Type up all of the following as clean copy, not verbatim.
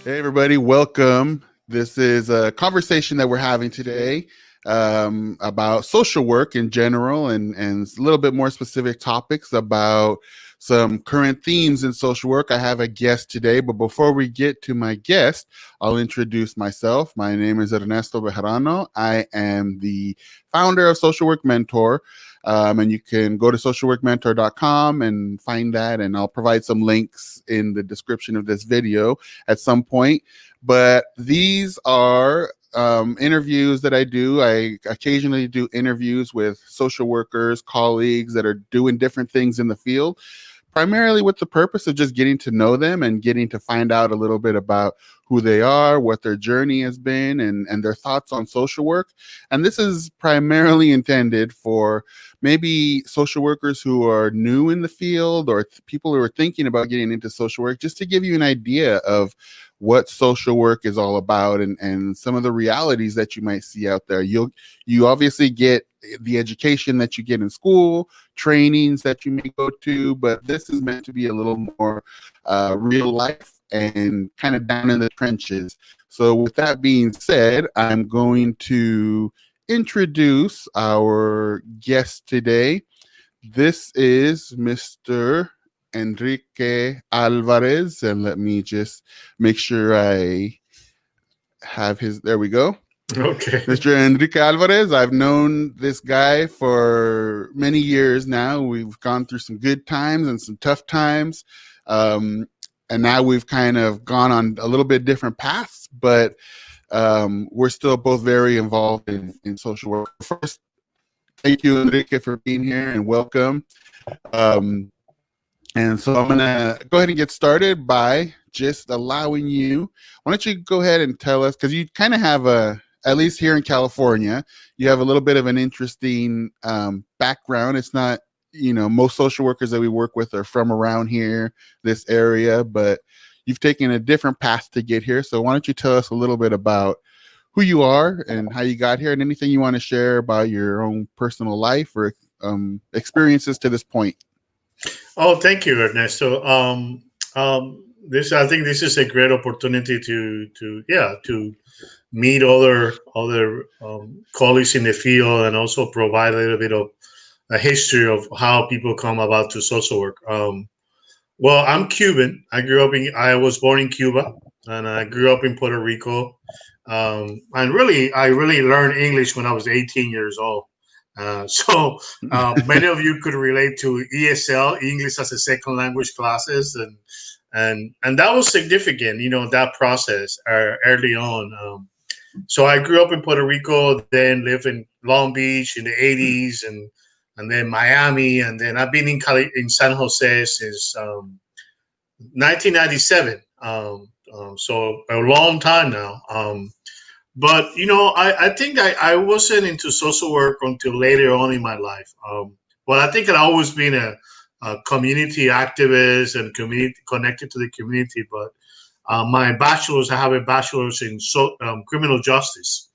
Hey, everybody, welcome. This is a conversation that we're having today about social work in general and a little bit more specific topics about some current themes in social work. I have a guest today, but before we get to my guest, I'll introduce myself. My name is Ernesto Bejarano. I am the founder of Social Work Mentor. And you can go to socialworkmentor.com and find that. And I'll provide some links in the description of this video at some point. But these are interviews that I do. I occasionally do interviews with social workers, colleagues that are doing different things in the field, primarily with the purpose of just getting to know them and getting to find out a little bit about who they are, what their journey has been, and their thoughts on social work. And this is primarily intended for maybe social workers who are new in the field or people who are thinking about getting into social work, just to give you an idea of what social work is all about and some of the realities that you might see out there. You obviously get the education that you get in school, trainings that you may go to, but this is meant to be a little more real life and kind of down in the trenches. So with that being said, I'm going to introduce our guest today. This is Mr. Enrique Alvarez, and let me just make sure I have his, there we go. Okay. Mr. Enrique Alvarez, I've known this guy for many years now. We've gone through some good times and some tough times. And now we've kind of gone on a little bit different paths, but we're still both very involved in social work. First, thank you, Enrique, for being here and welcome. And so I'm going to go ahead and get started by just allowing you, why don't you go ahead and tell us, because you kind of have at least here in California, you have a little bit of an interesting background. It's not, most social workers that we work with are from around here, this area, but you've taken a different path to get here. So why don't you tell us a little bit about who you are and how you got here and anything you want to share about your own personal life or experiences to this point. Oh, thank you, Ernesto. I think this is a great opportunity to meet other colleagues in the field and also provide a little bit of a history of how people come about to social work. Well, I'm Cuban. I was born in Cuba and I grew up in Puerto Rico. And I really learned English when I was 18 years old. So many of you could relate to ESL, English as a Second Language classes, and that was significant, that process early on. So I grew up in Puerto Rico, then lived in Long Beach in the 80s, and then Miami, and then I've been in San Jose since 1997. So a long time now. But I think I wasn't into social work until later on in my life. Well, I think I'd always been a community activist and connected to the community. But I have a bachelor's in criminal justice.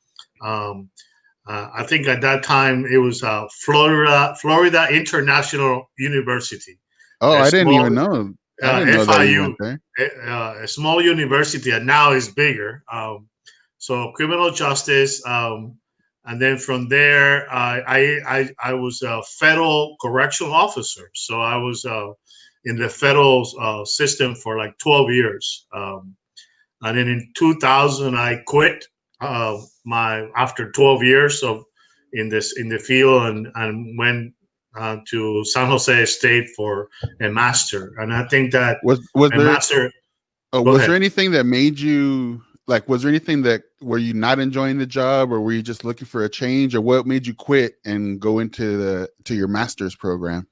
I think at that time it was Florida International University. Oh, I didn't even know. I didn't know that you went there. A small university, and now it's bigger. So criminal justice, and then from there, I was a federal correctional officer. So I was in the federal system for like 12 years, and then in 2000 I quit after 12 years in the field and went to San Jose State for a master. And I think that was there anything that made you? Like, was there anything were you not enjoying the job, or were you just looking for a change, or what made you quit and go into your master's program?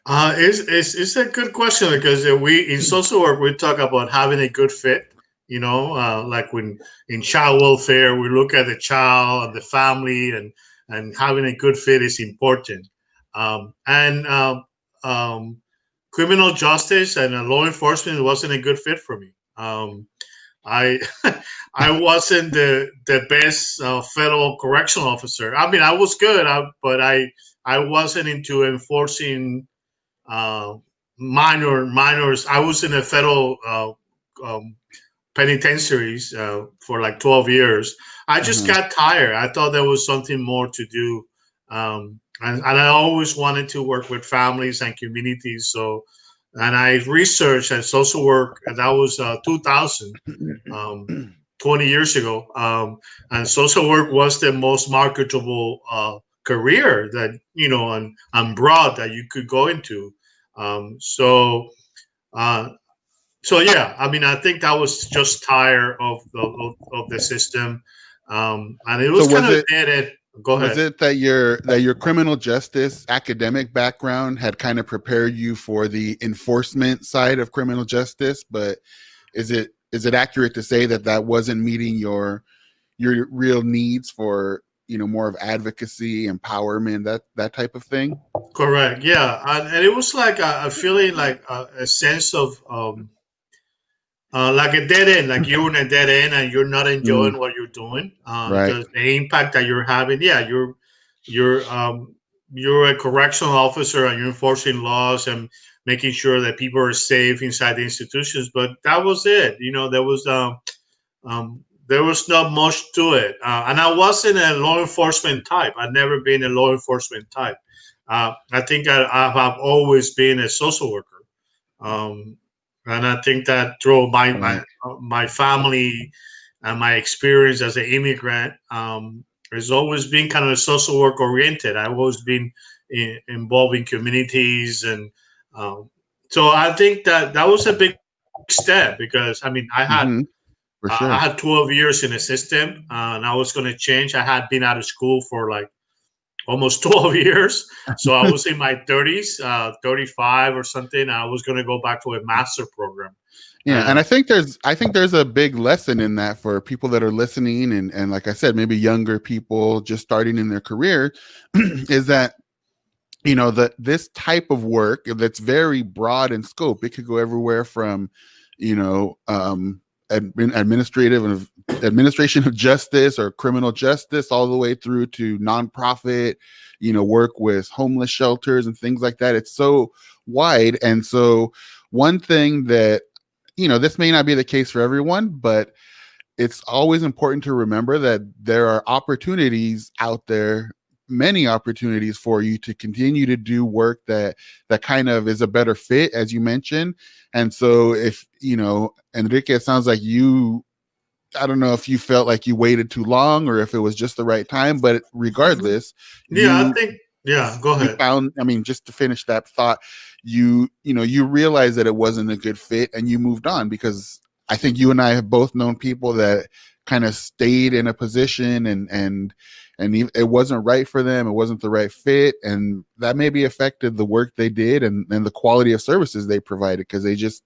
It's a good question because we in social work we talk about having a good fit. Like when in child welfare we look at the child and the family and having a good fit is important. Criminal justice and law enforcement wasn't a good fit for me. I wasn't the best federal correctional officer. I mean, I was good, but I wasn't into enforcing minors. I was in a federal penitentiaries for like 12 years. I just got tired. I thought there was something more to do. And I always wanted to work with families and communities. So, and I researched and social work, and that was 2000, 20 years ago. And social work was the most marketable career that, you know, and broad that you could go into. So, yeah, I mean, I think I was just tired of the system, and it So was kind of dead end. Go was ahead. it that your criminal justice academic background had kind of prepared you for the enforcement side of criminal justice? But is it accurate to say that that wasn't meeting your real needs for, you know, more of advocacy, empowerment, that type of thing? Correct. Yeah, and it was like a feeling, like a sense of like a dead end, like you're in a dead end and you're not enjoying what you're doing. Right. The impact that you're having, yeah, you're you're a correctional officer and you're enforcing laws and making sure that people are safe inside the institutions. But that was it. You know, there was not much to it, and I wasn't a law enforcement type. I've never been a law enforcement type. I think I have always been a social worker. And I think that through my family and my experience as an immigrant, has always been kind of social work oriented. I've always been involved in communities, and so I think that was a big step, because I mean For I sure. had 12 years in the system, and I was going to change. I had been out of school for like almost 12 years. So I was in my 30s, 35 or something. I was going to go back to a master program. Yeah, and I think there's a big lesson in that for people that are listening, and like I said, maybe younger people just starting in their career, is that, you know, that this type of work that's very broad in scope. It could go everywhere from, you know, administration of justice or criminal justice, all the way through to nonprofit, you know, work with homeless shelters and things like that. It's so wide. And so one thing that, you know, this may not be the case for everyone, but it's always important to remember that there are opportunities out there, many opportunities for you to continue to do work that kind of is a better fit, as you mentioned. And so if, you know, Enrique, it sounds like I don't know if you felt like you waited too long or if it was just the right time, but regardless, Yeah, I think, yeah, go you ahead. found, I mean, just to finish that thought, you know, you realized that it wasn't a good fit and you moved on, because I think you and I have both known people that kind of stayed in a position and it wasn't right for them. It wasn't the right fit. And that maybe affected the work they did and the quality of services they provided, because they just,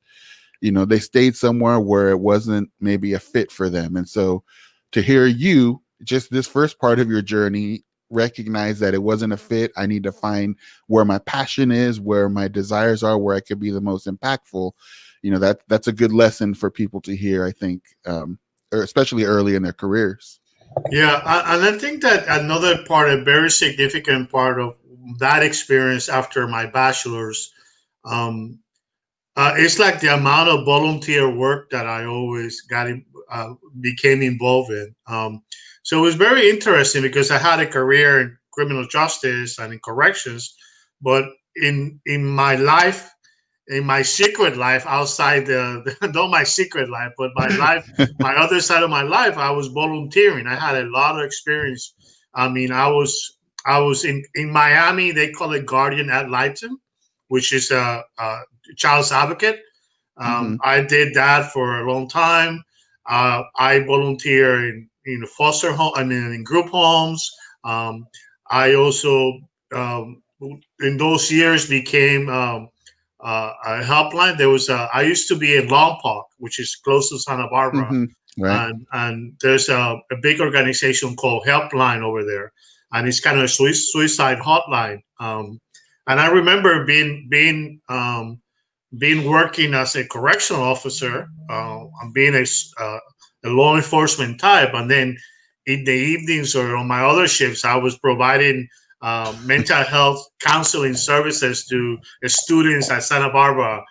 you know, they stayed somewhere where it wasn't maybe a fit for them. And so to hear you, just this first part of your journey, recognize that it wasn't a fit. I need to find where my passion is, where my desires are, where I could be the most impactful. You know, that's a good lesson for people to hear, I think, especially early in their careers. Yeah, and I think that another part, a very significant part of that experience after my bachelor's, um, it's like the amount of volunteer work that I always became involved in. So it was very interesting, because I had a career in criminal justice and in corrections, but in my life, in my secret life, outside not my secret life, but my life, my other side of my life, I was volunteering. I had a lot of experience. I mean, I was in Miami. They call it guardian ad litem, which is a child's advocate. I did that for a long time. I volunteer in foster home. I mean, in group homes. I also, in those years, became a helpline. I used to be in Lompoc, which is close to Santa Barbara, Right. and there's a big organization called Helpline over there, and it's kind of a suicide hotline. And I remember being working as a correctional officer, and being a law enforcement type, and then in the evenings or on my other shifts, I was providing mental health counseling services to students at Santa Barbara,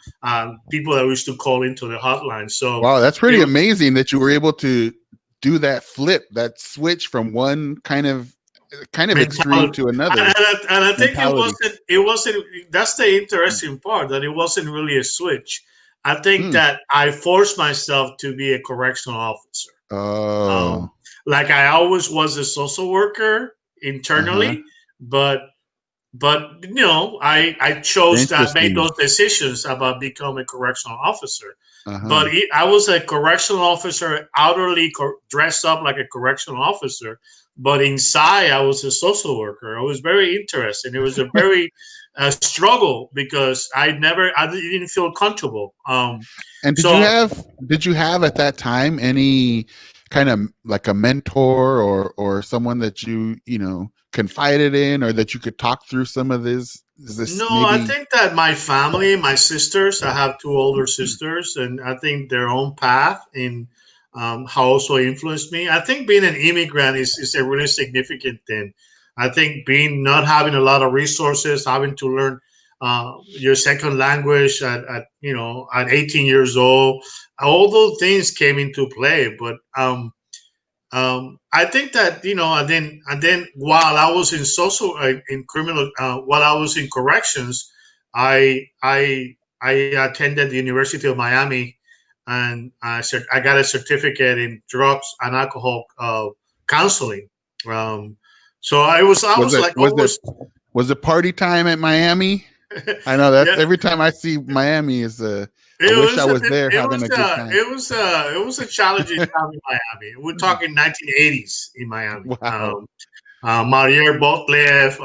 people that we used to call into the hotline. So wow, that's pretty amazing that you were able to do that flip, that switch from one kind of extreme to another. And I think it wasn't. That's the interesting part, that it wasn't really a switch. I think that I forced myself to be a correctional officer. Oh, Like I always was a social worker internally, but I chose that, made those decisions about becoming a correctional officer. But I was a correctional officer, outwardly dressed up like a correctional officer, but inside I was a social worker. I was very interested. It was a very struggle because I didn't feel comfortable. And did you have at that time any kind of like a mentor or someone that you confided in, or that you could talk through some of this? I think that my family, my sisters, I have two older sisters, and I think their own path in how also influenced me. I think being an immigrant is a really significant thing. I think not having a lot of resources, having to learn your second language at 18 years old, all those things came into play. But I think that and then while I was in while I was in corrections, I attended the University of Miami, and I got a certificate in drugs and alcohol counseling. So was it party time at Miami? I know that's every time I see Miami is I wish I was there having a good time. It was a challenging time in Miami. We're talking 1980s in Miami. Wow. Marier Botlef,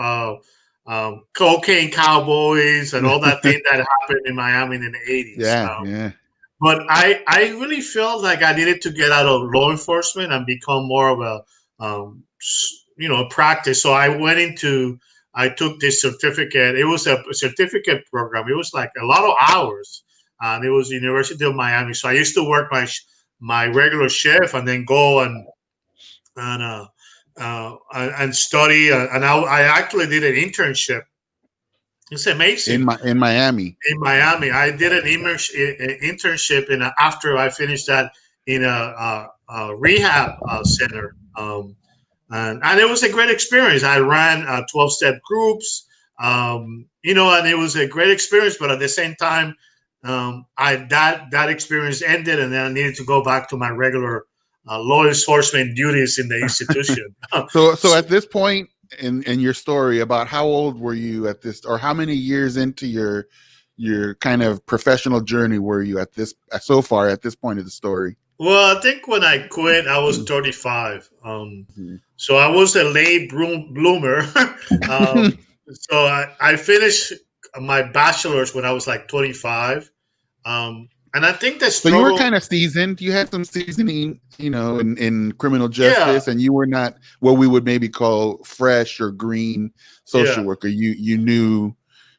cocaine cowboys, and all that thing that happened in Miami in the 80s. Yeah. But I really felt like I needed to get out of law enforcement and become more of a practice. So I took this certificate. It was a certificate program. It was like a lot of hours, and it was the University of Miami. So I used to work my regular shift and then go and study. And I actually did an internship. It's amazing. In Miami. In Miami, I did an internship after I finished that in a rehab center. And it was a great experience. I ran 12-step groups, and it was a great experience. But at the same time, that experience ended, and then I needed to go back to my regular law enforcement duties in the institution. So at this point in your story, about how old were you at this, or how many years into your kind of professional journey were you at this point of the story? Well, I think when I quit, I was 35. So I was a late bloomer. So I finished my bachelor's when I was like 25. And I think that so you were kind of seasoned. You had some seasoning, in criminal justice, and you were not what we would maybe call fresh or green social worker. You knew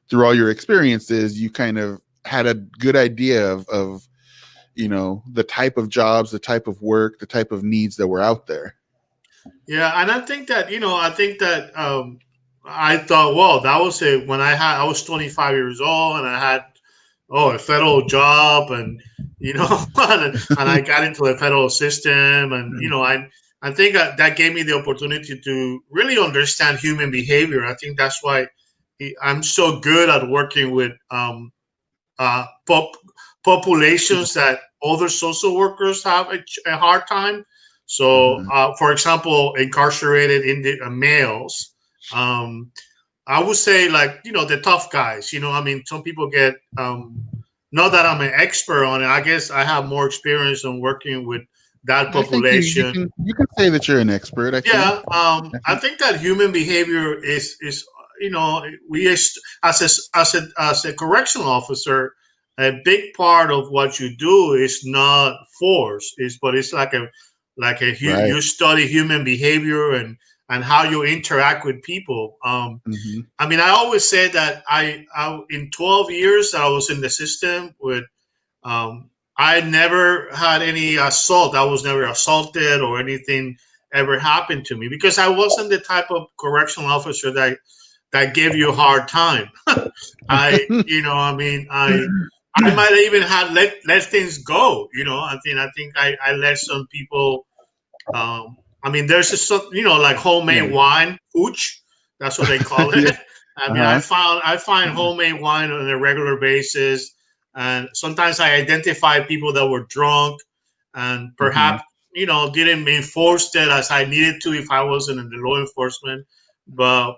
through all your experiences, you kind of had a good idea of the type of jobs, the type of work, the type of needs that were out there. Yeah, and I think that I thought, well, that was it when I was 25 years old, and I had a federal job, and and I got into the federal system, and I think that gave me the opportunity to really understand human behavior. I think that's why I'm so good at working with populations that other social workers have a hard time. So, for example, incarcerated males, I would say the tough guys, some people get, not that I'm an expert on it. I guess I have more experience on working with that population. You can say that you're an expert. I think. I think that human behavior is we as a correctional officer, a big part of what you do is not force, but it's you study human behavior and how you interact with people. I mean, I always say that I in 12 years I was in the system with, I never had any assault. I was never assaulted or anything ever happened to me, because I wasn't the type of correctional officer that gave you a hard time. I might have even had let things go. I think I let some people. There's like homemade wine, hooch. That's what they call it. Yeah. I find homemade wine on a regular basis, and sometimes I identify people that were drunk, and perhaps didn't enforce that as I needed to if I wasn't in the law enforcement, but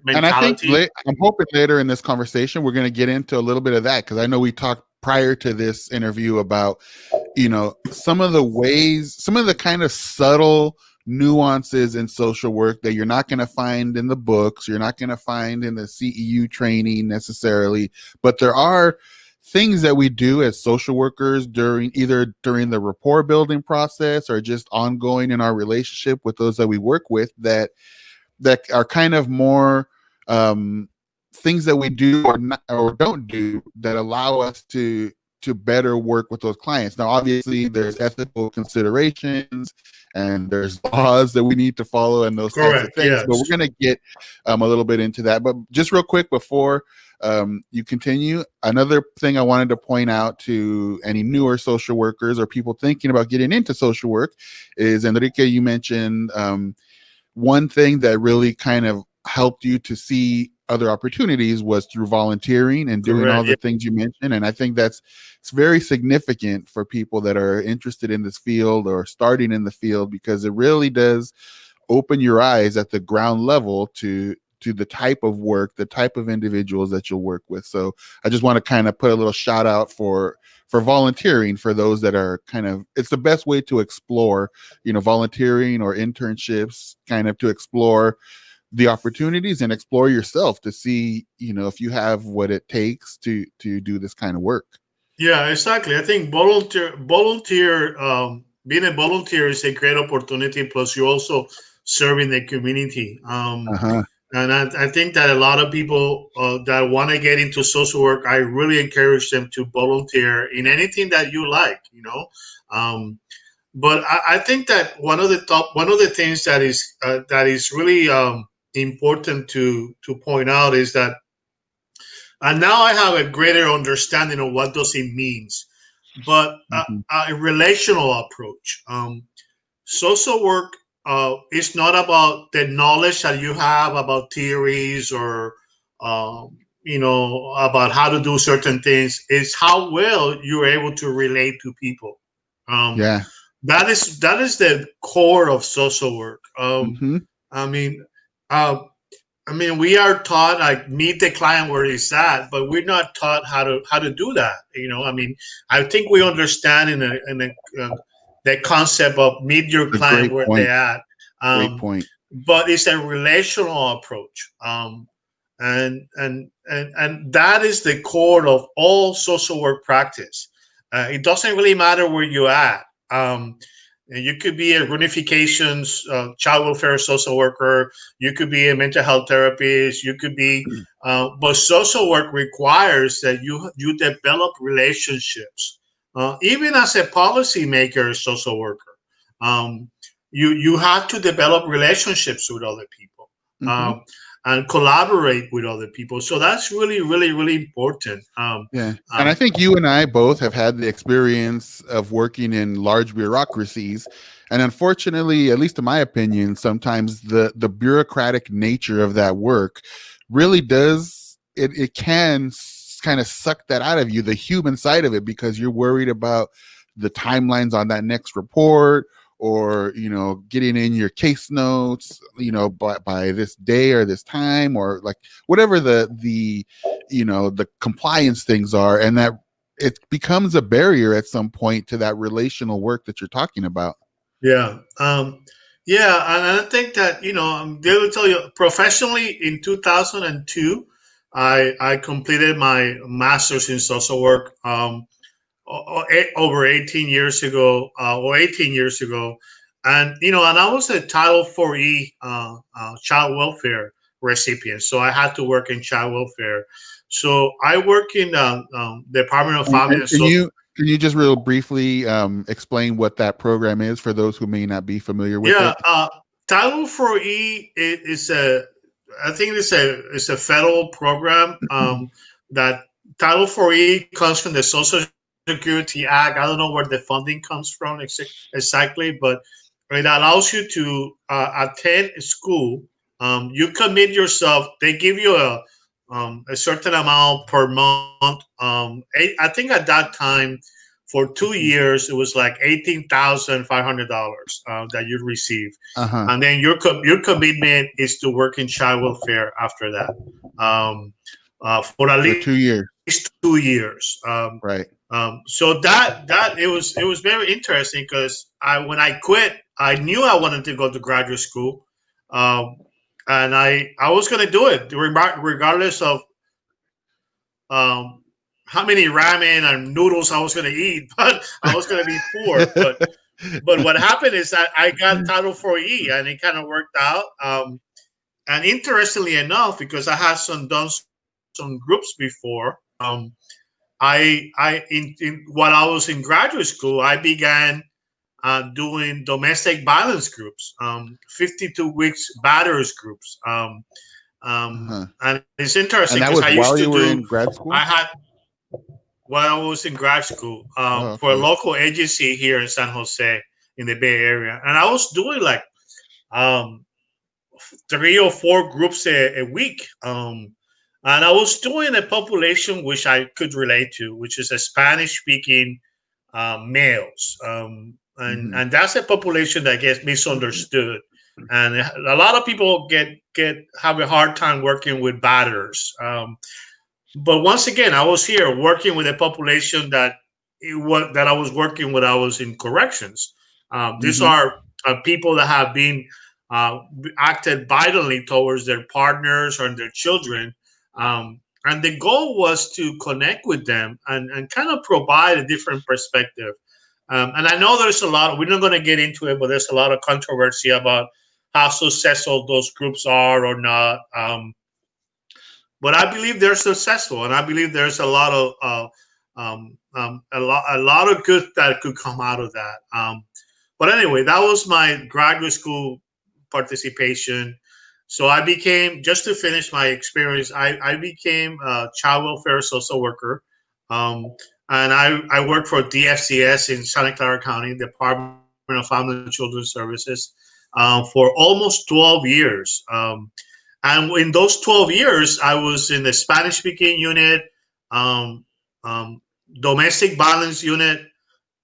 And I think mentality. I'm hoping later in this conversation we're going to get into a little bit of that, because I know we talked prior to this interview about some of the kind of subtle nuances in social work that you're not going to find in the books, you're not going to find in the CEU training necessarily, but there are things that we do as social workers during the rapport building process or just ongoing in our relationship with those that we work with that are kind of more things that we do or don't do that allow us to better work with those clients. Now, obviously, there's ethical considerations and there's laws that we need to follow and those types of Correct. things. Yes. But we're going to get a little bit into that. But just real quick before you continue, another thing I wanted to point out to any newer social workers or people thinking about getting into social work is, Enrique, you mentioned one thing that really kind of helped you to see other opportunities was through volunteering and doing all the things you mentioned. And I think it's very significant for people that are interested in this field or starting in the field, because it really does open your eyes at the ground level to the type of work, the type of individuals that you'll work with. So I just want to kind of put a little shout out for volunteering for those that are it's the best way to explore, volunteering or internships, kind of to explore the opportunities and explore yourself to see, if you have what it takes to do this kind of work. Yeah, exactly. I think being a volunteer is a great opportunity. Plus, you also serve in the community. And I think that a lot of people that want to get into social work, I really encourage them to volunteer in anything that you like, But I think that one of the things that is really important to point out is that, and now I have a greater understanding of what does it means, but a relational approach. Social work is not about the knowledge that you have about theories or about how to do certain things. It's how well you're able to relate to people. That is the core of social work. We are taught like meet the client where he's at, but we're not taught how to do that. I think we understand in the concept of meet your client where they're at. Great point. But it's a relational approach, and that is the core of all social work practice. It doesn't really matter where you're at. And you could be a reunifications child welfare social worker. You could be a mental health therapist. You could be, but social work requires that you develop relationships. Even as a policymaker, social worker, you have to develop relationships with other people and collaborate with other people. So that's really, really, really important. And I think you and I both have had the experience of working in large bureaucracies. And unfortunately, at least in my opinion, sometimes the bureaucratic nature of that work really does, it can kind of suck that out of you, the human side of it, because you're worried about the timelines on that next report, or getting in your case notes by this day or this time, or like whatever the compliance things are, and that it becomes a barrier at some point to that relational work that you're talking about. And I think that I'm there to tell you, professionally in 2002 I completed my master's in social work over 18 years ago, and and I was a Title 4E child welfare recipient, so I had to work in child welfare. So I work in the Department of Family and Social. Can you just real briefly explain what that program is for those who may not be familiar with it? Title 4E is I think it's a federal program. That Title 4E comes from the Social Security Act. I don't know where the funding comes from exactly, but it allows you to attend school. You commit yourself. They give you a certain amount per month. I think at that time, for 2 years, it was like $18,500 that you'd receive, and then your commitment is to work in child welfare after that, for at least 2 years. 2 years. Right. So that it was very interesting because when I quit, I knew I wanted to go to graduate school, and I was going to do it regardless of how many ramen and noodles I was going to eat, but I was going to be poor. But what happened is that I got Title 4E, and it kind of worked out. And interestingly enough, because I had done some groups before, while I was in graduate school, I began doing domestic violence groups, 52 weeks batters groups. And it's interesting because I used to do. In grad school? While I was in grad school for a local agency here in San Jose in the Bay Area, and I was doing like 3 or 4 groups a week. And I was doing a population which I could relate to, which is a Spanish-speaking males, and that's a population that gets misunderstood, and a lot of people have a hard time working with batters. But once again, I was here working with a population that I was working with. I was in corrections. These are people that have been acted violently towards their partners or their children. And the goal was to connect with them and kind of provide a different perspective. And I know there's a lot, we're not going to get into it, but there's a lot of controversy about how successful those groups are or not. But I believe they're successful, and I believe there's a lot of good that could come out of that. But anyway, that was my graduate school participation. So I became, just to finish my experience, I became a child welfare social worker. And I worked for DFCS in Santa Clara County, Department of Family and Children's Services, for almost 12 years. And in those 12 years, I was in the Spanish-speaking unit, domestic violence unit.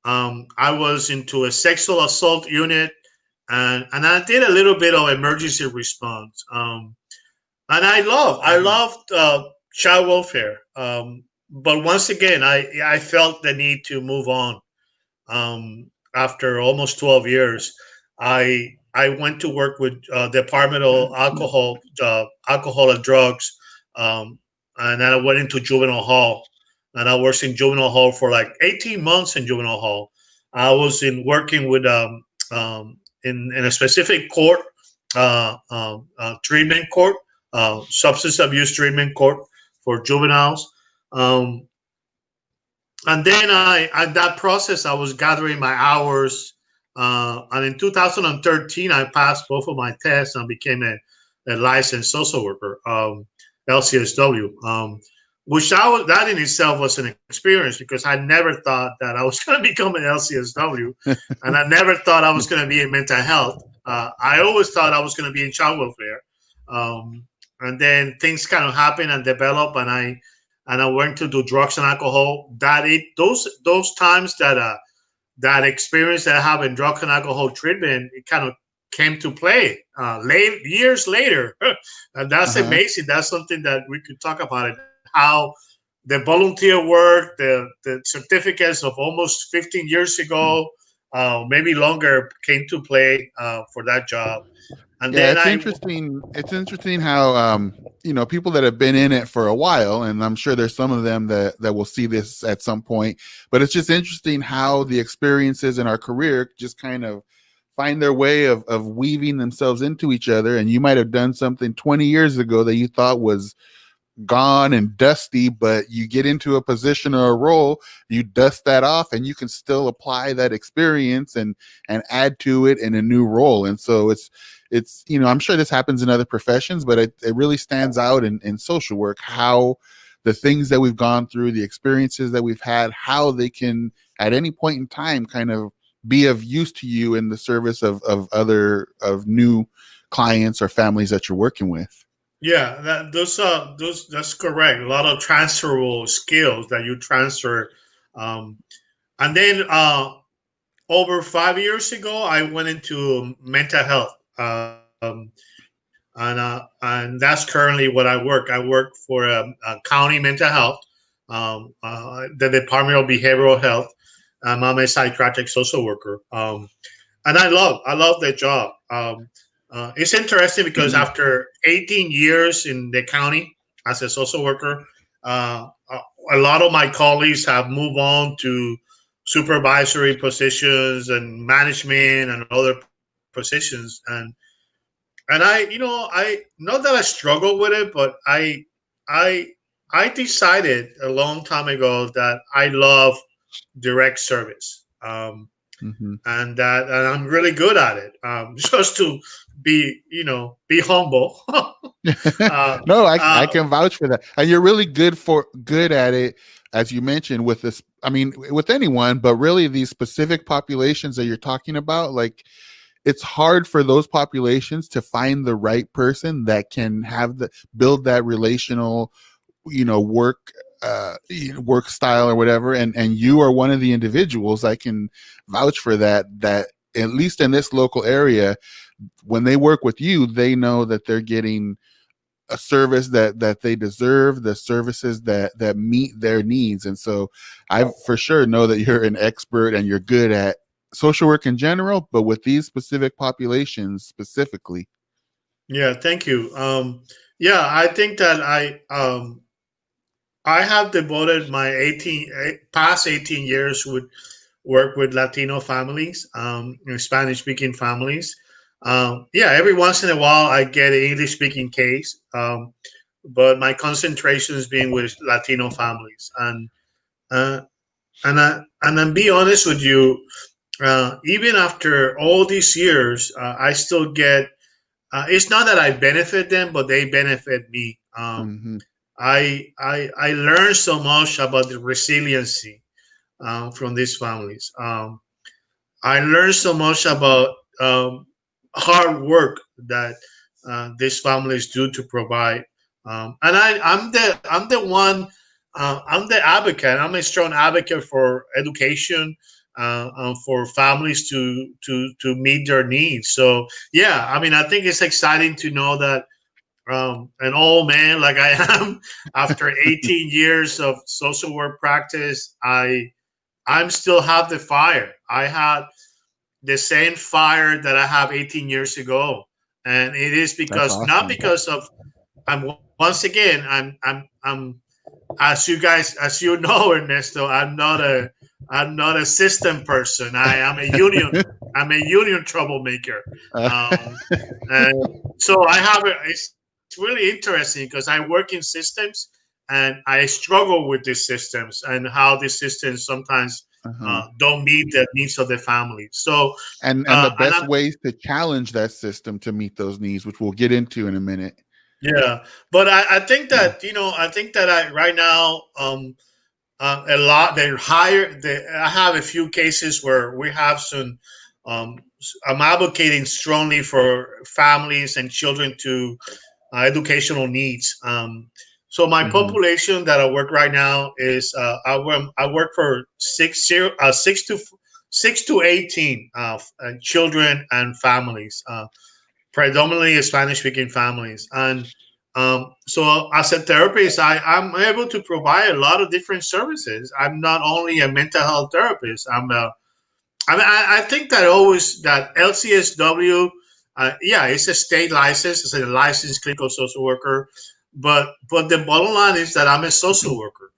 I was into a sexual assault unit, and I did a little bit of emergency response. And I loved child welfare. But once again, I felt the need to move on. After almost 12 years, I went to work with Department of Alcohol and Drugs, and then I went into juvenile hall, and I worked in juvenile hall for like 18 months in juvenile hall. I was working with in a specific court, treatment court, substance abuse treatment court for juveniles. And then that process, I was gathering my hours. And in 2013, I passed both of my tests and became a licensed social worker, LCSW, which that in itself was an experience, because I never thought that I was going to become an LCSW, and I never thought I was going to be in mental health. I always thought I was going to be in child welfare. And then things kind of happened and developed, and I went to do drugs and alcohol. Those times that experience that I have in drug and alcohol treatment, it kind of came to play years later. And that's amazing. That's something that we could talk about it, how the volunteer work, the certificates of almost 15 years ago, maybe longer, came to play for that job. And yeah, it's interesting. It's interesting how people that have been in it for a while, and I'm sure there's some of them that will see this at some point. But it's just interesting how the experiences in our career just kind of find their way of weaving themselves into each other. And you might have done something 20 years ago that you thought was gone and dusty, but you get into a position or a role, you dust that off, and you can still apply that experience and add to it in a new role. And so it's I'm sure this happens in other professions, but it really stands out in social work, how the things that we've gone through, the experiences that we've had, how they can at any point in time kind of be of use to you in the service of new clients or families that you're working with. Yeah, those that's correct. A lot of transferable skills that you transfer. Um, and then over 5 years ago, I went into mental health, and that's currently what I work. I work for a county mental health, the Department of Behavioral Health. I'm a psychiatric social worker, and I love that job. It's interesting because after 18 years in the county as a social worker, a lot of my colleagues have moved on to supervisory positions and management and other positions. And I not that I struggle with it, but I I decided a long time ago that I love direct service. Mm-hmm. And I'm really good at it. Just to be humble. No, I uh, can vouch for that. And you're really good at it, as you mentioned, with this. I mean, with anyone, but really these specific populations that you're talking about, like it's hard for those populations to find the right person that can build that relational, work work style or whatever. And you are one of the individuals. I can vouch for that at least in this local area, when they work with you, they know that they're getting a service that they deserve, the services that meet their needs. And so I for sure know that you're an expert and you're good at social work in general, but with these specific populations specifically. yeah, thank you. Yeah, I think that I have devoted my past 18 years with work with Latino families, Spanish speaking families. Yeah, every once in a while I get an English speaking case, but my concentration has been with Latino families. Uh, and then be honest with you, even after all these years, I still get. It's not that I benefit them, but they benefit me. Mm-hmm. I learned so much about the resiliency from these families. I learned so much about hard work that these families do to provide. And I'm the one. I'm the advocate. I'm a strong advocate for education, for families to meet their needs. So yeah, I mean, I think it's exciting to know that an old man like I am, after 18 years of social work practice, I'm still have the fire. I had the same fire that I have 18 years ago, and it is That's because not awesome. because of I'm once again I'm as you know, Ernesto, I'm not a system person. I'm a union troublemaker. Um, and so it's really interesting because I work in systems and I struggle with these systems and how these systems sometimes Uh-huh. don't meet the needs of the family. So, And the and best ways to challenge that system to meet those needs, which we'll get into in a minute. yeah, but I think that I think that right now a lot they hire. I have a few cases where we have some. I'm advocating strongly for families and children to educational needs. So my Mm-hmm. population that I work right now is I work for 6 to 18 children and families, predominantly Spanish speaking families. And so as a therapist, I'm able to provide a lot of different services. I'm not only a mental health therapist. I think that always that LCSW, yeah, it's a state license. It's a licensed clinical social worker, but the bottom line is that I'm a social worker,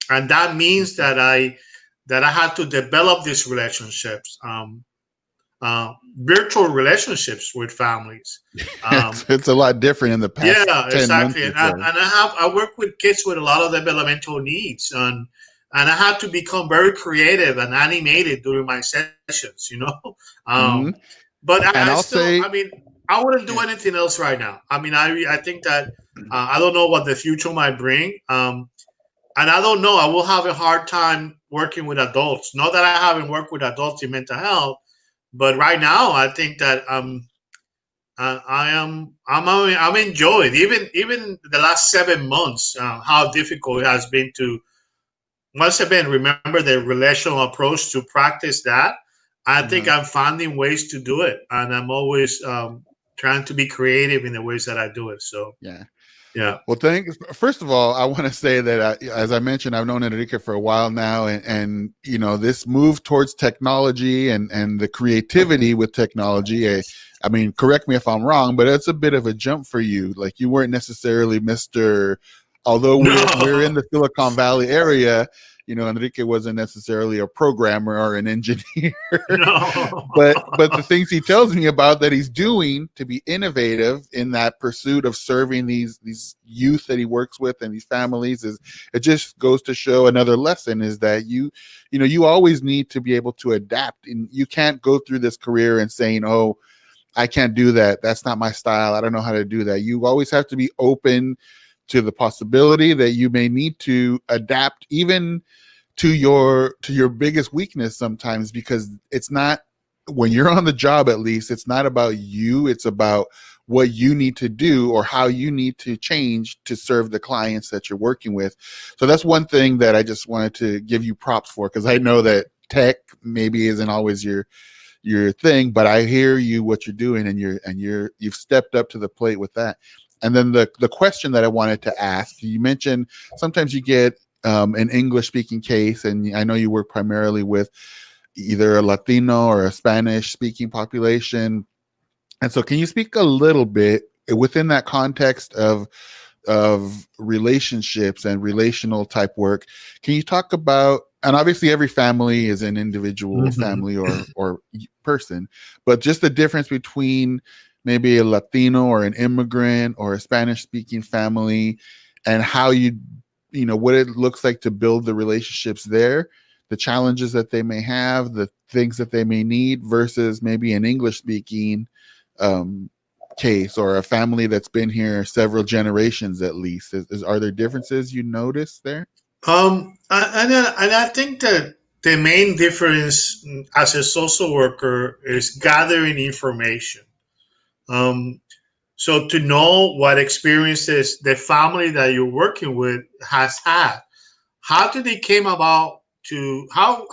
and that means that I have to develop these relationships. virtual relationships with families. It's a lot different in the past Yeah, 10 months exactly. or And so. I work with kids with a lot of developmental needs, and I had to become very creative and animated during my sessions. Hmm. um, but And I I'll still, say, I mean, I wouldn't do yeah. anything else right now. I mean, I think that I don't know what the future might bring. And I don't know. I will have a hard time working with adults. Not that I haven't worked with adults in mental health, but right now I think that I'm enjoying even the last 7 months. How difficult it has been to once again remember the relational approach to practice that. I think Uh-huh. I'm finding ways to do it, and I'm always trying to be creative in the ways that I do it. So Yeah. yeah. Well, thanks. First of all, I want to say that, as I mentioned, I've known Enrique for a while now, and this move towards technology and the creativity with technology. I mean, correct me if I'm wrong, but it's a bit of a jump for you. Like, you weren't necessarily Mr. Although we're in No, the Silicon Valley area, Enrique wasn't necessarily a programmer or an engineer. no. but the things he tells me about that he's doing to be innovative in that pursuit of serving these youth that he works with and these families, is it just goes to show another lesson, is that you always need to be able to adapt, and you can't go through this career and saying, oh, I can't do that, that's not my style, I don't know how to do that. You always have to be open to the possibility that you may need to adapt, even to your biggest weakness sometimes, because it's not, when you're on the job, at least it's not about you, it's about what you need to do or how you need to change to serve the clients that you're working with. So that's one thing that I just wanted to give you props for, because I know that tech maybe isn't always your thing, but I hear you, what you're doing, and you've stepped up to the plate with that. And then the question that I wanted to ask, you mentioned sometimes you get an English speaking case, and I know you work primarily with either a Latino or a Spanish speaking population. And so can you speak a little bit within that context of relationships and relational type work? Can you talk about, and obviously every family is an individual Mhm. family or person, but just the difference between maybe a Latino or an immigrant or a Spanish speaking family, and how what it looks like to build the relationships there, the challenges that they may have, the things that they may need, versus maybe an English speaking um, case or a family that's been here several generations at least. Are there differences you notice there? And I think that the main difference as a social worker is gathering information. Um, so to know what experiences the family that you're working with has had, how did they came about to how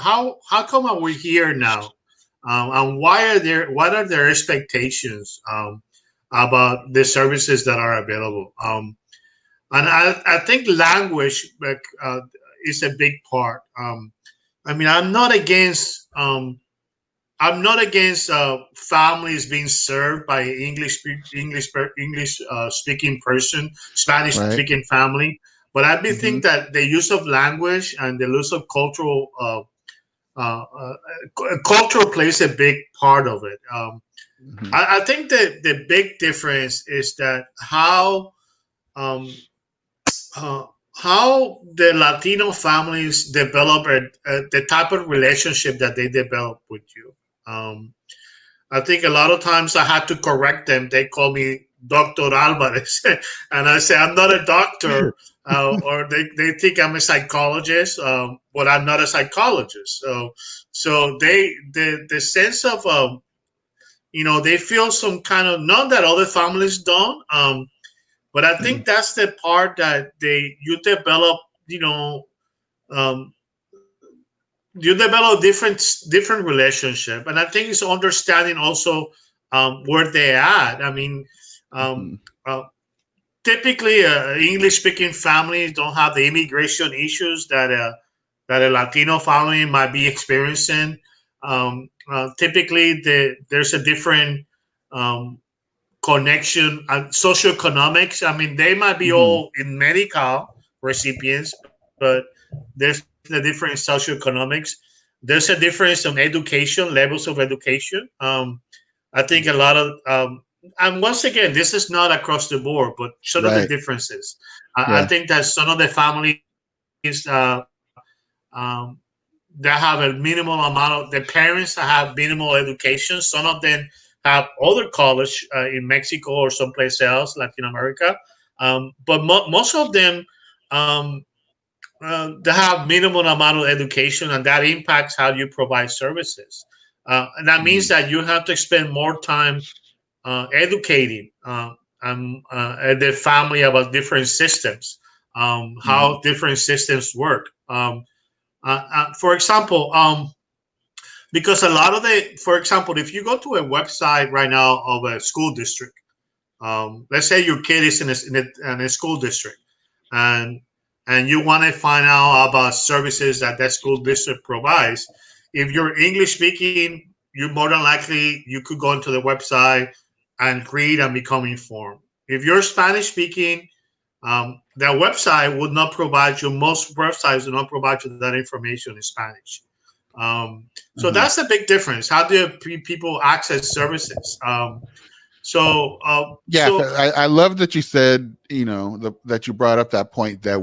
come are we here now, and what are their expectations about the services that are available. And I think language is a big part. I mean, I'm not against families being served by English speaking person, Spanish Right. speaking family, but I do Mm-hmm. think that the use of language and the use of cultural plays a big part of it. Mm-hmm. I think that the big difference is that um, uh, how the Latino families develop the type of relationship that they develop with you. Um, I think a lot of times I had to correct them. They call me Dr. Alvarez, and I say I'm not a doctor, or they think I'm a psychologist, but I'm not a psychologist. So the sense of they feel some kind of, not that other families don't, but I think that's the part that you develop, you know, um, you develop different relationship, and I think it's understanding also where they're at. I mean, Mm-hmm. um, uh, typically, English speaking families don't have the immigration issues that a Latino family might be experiencing. Typically, there's a different um, connection and socioeconomics. I mean, they might be Mm-hmm. all in medical recipients, but there's a different socioeconomics. there's a difference in education, levels of education. I think a lot of, and once again, this is not across the board, but some of the Right. differences. I Yeah. think that some of the families that have a minimal amount of, the parents that have minimal education. Some of them have other college in Mexico or someplace else, Latin America. But most of them, um, they have minimal amount of education, and that impacts how you provide services. And that means Mhm. that you have to spend more time educating the family about different systems, Mhm. how different systems work. For example, because a lot of for example, if you go to a website right now of a school district, let's say your kid is in a school district, and you want to find out about services that that school district provides. If you're English speaking, you more than likely you could go into the website and read and become informed. If you're Spanish speaking, that website would not provide you. Most websites do not provide you that information in Spanish. So Uh-huh. that's a big difference. How do people access services? So, Yeah, I love that you said, that you brought up that point that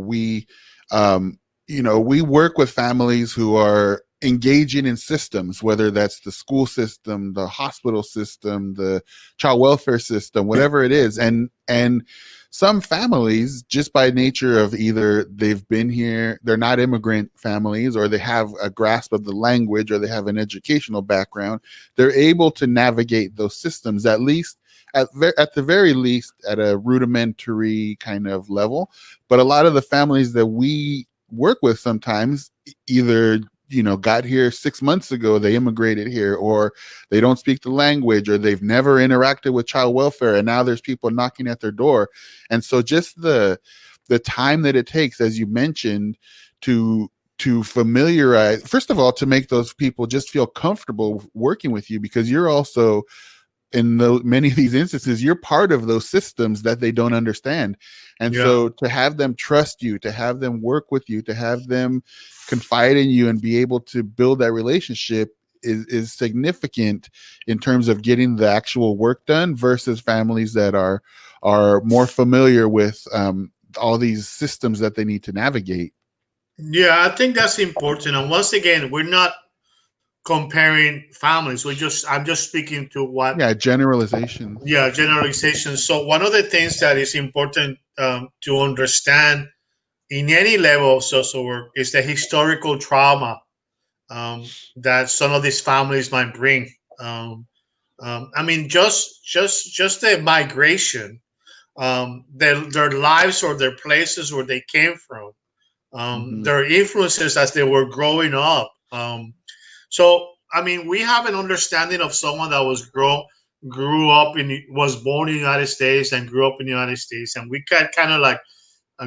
um, we work with families who are engaging in systems, whether that's the school system, the hospital system, the child welfare system, whatever it is. And some families, just by nature of either they've been here, they're not immigrant families, or they have a grasp of the language, or they have an educational background, they're able to navigate those systems, at least at the very least at a rudimentary kind of level. But a lot of the families that we work with sometimes either got here 6 months ago, they immigrated here, or they don't speak the language, or they've never interacted with child welfare, and now there's people knocking at their door. And so just the time that it takes, as you mentioned, to familiarize, first of all, to make those people just feel comfortable working with you, because you're also, in many of these instances, you're part of those systems that they don't understand. And yeah. so to have them trust you, to have them work with you, to have them confide in you and be able to build that relationship is significant in terms of getting the actual work done, versus families that are more familiar with all these systems that they need to navigate. Yeah, I think that's important. And once again, we're not comparing families. I'm just speaking to what, Yeah, generalization. yeah, generalization. So one of the things that is important to understand in any level of social work is the historical trauma that some of these families might bring. I mean, just the migration, their lives or their places where they came from, Mm-hmm. their influences as they were growing up. So, I mean, we have an understanding of someone that was born in the United States and grew up in the United States, and we can kind of like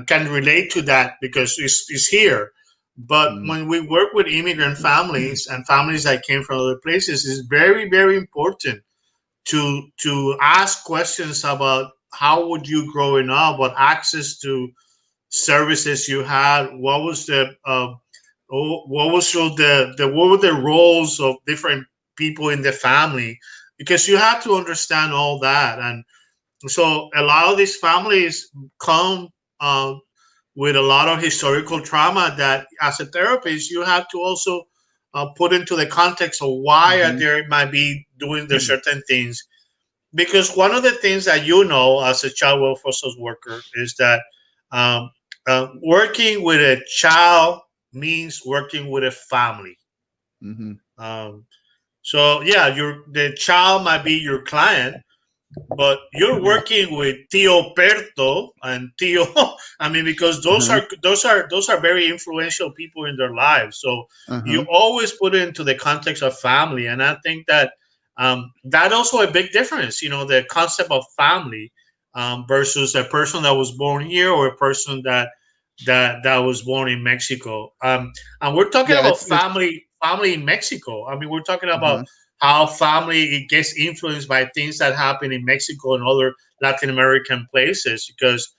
can relate to that because it's here. But Mm-hmm. when we work with immigrant families and families that came from other places, it's very, very important to ask questions about how would you growing up, what access to services you had, what was what were the roles of different people in the family, because you have to understand all that. And so a lot of these families come with a lot of historical trauma that as a therapist you have to also put into the context of why Mm-hmm. they might be doing the certain things. Because one of the things that as a child welfare social worker is that um, working with a child means working with a family. Mm-hmm. Um, so yeah, the child might be your client, but you're working with Tio Perto and Tio. I mean, because Uh-huh. those are very influential people in their lives. So you Uh-huh. always put it into the context of family, and I think that that also a big difference. The concept of family versus a person that was born here or a person that was born in Mexico. And we're talking Yeah, about it's family in Mexico. I mean, we're talking about uh-huh. how family it gets influenced by things that happen in Mexico and other Latin American places, because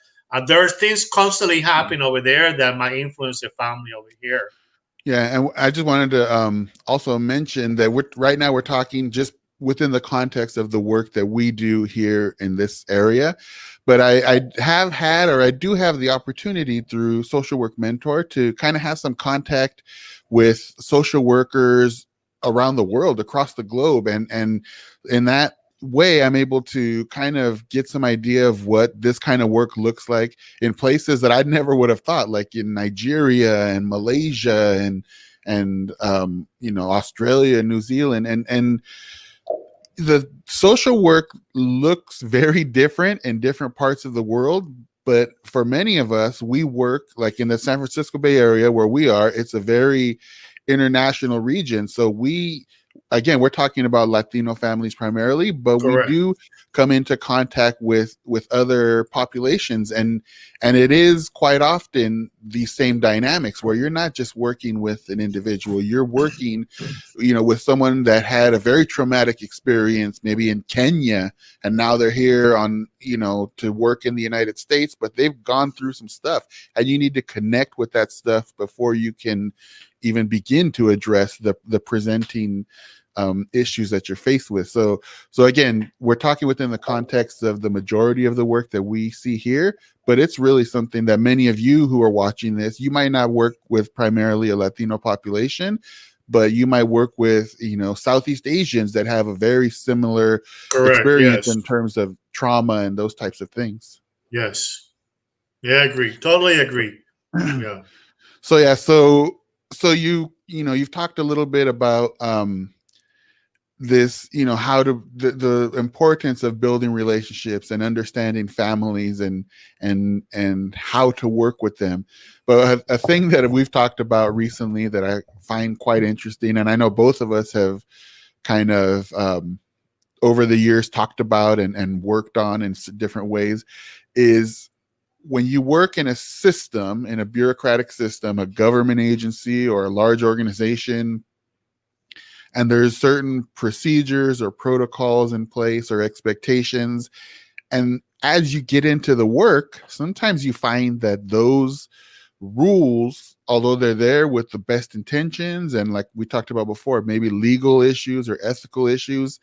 there are things constantly happening over there that might influence the family over here. Yeah, and I just wanted to also mention that right now we're talking just within the context of the work that we do here in this area. But I have had, or I do have the opportunity through Social Work Mentor to kind of have some contact with social workers around the world, across the globe. And in that way, I'm able to kind of get some idea of what this kind of work looks like in places that I never would have thought, like in Nigeria and Malaysia and Australia and New Zealand. And the social work looks very different in different parts of the world. But for many of us, we work like in the San Francisco Bay Area where we are. It's a very international region. So again, we're talking about Latino families primarily, but we Correct. do come into contact with other populations, and it is quite often the same dynamics where you're not just working with an individual, you're working with someone that had a very traumatic experience maybe in Kenya, and now they're here on to work in the United States, but they've gone through some stuff, and you need to connect with that stuff before you can even begin to address the presenting issues that you're faced with. So again, we're talking within the context of the majority of the work that we see here, but it's really something that many of you who are watching this, you might not work with primarily a Latino population, but you might work with Southeast Asians that have a very similar Correct. experience Yes. in terms of trauma and those types of things. Yes. Yeah, I agree. Totally agree. Yeah. So you've talked a little bit about this, how to the importance of building relationships and understanding families and how to work with them. But a thing that we've talked about recently that I find quite interesting, and I know both of us have kind of over the years talked about and worked on in different ways, is when you work in a system, in a bureaucratic system, a government agency or a large organization, and there's certain procedures or protocols in place or expectations. And as you get into the work, sometimes you find that those rules, although they're there with the best intentions, and like we talked about before, maybe legal issues or ethical issues,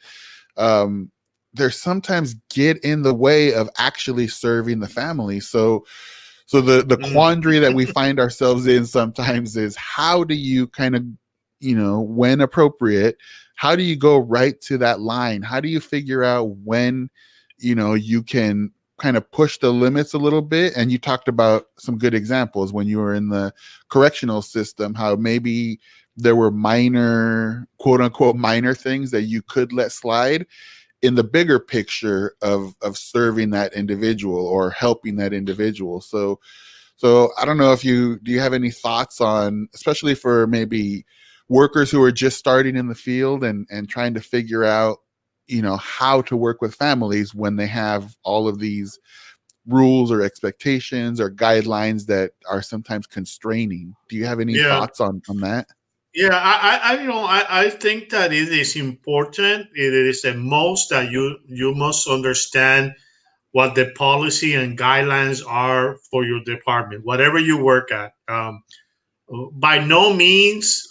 they sometimes get in the way of actually serving the family. So the quandary that we find ourselves in sometimes is, how do you kind of, when appropriate, how do you go right to that line? How do you figure out when, you can kind of push the limits a little bit? And you talked about some good examples when you were in the correctional system, how maybe there were minor, quote unquote, minor things that you could let slide in the bigger picture of serving that individual or helping that individual. So I don't know if do you have any thoughts on, especially for maybe workers who are just starting in the field and trying to figure out, how to work with families when they have all of these rules or expectations or guidelines that are sometimes constraining. Do you have any thoughts on that? Yeah, I think that it is important. It is the most that you must understand what the policy and guidelines are for your department, whatever you work at. By no means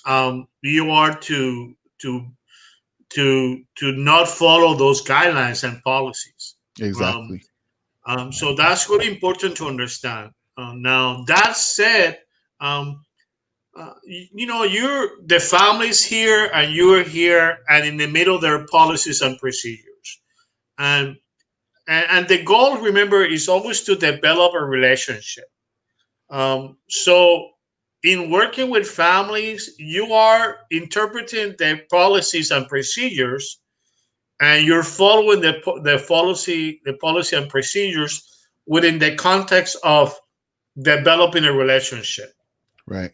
you are to not follow those guidelines and policies. Exactly. So that's really important to understand. Now that said, you're the families here, and you're here, and in the middle there are policies and procedures, and the goal, remember, is always to develop a relationship. So in working with families, you are interpreting the policies and procedures, and you're following the policy and procedures within the context of developing a relationship. Right.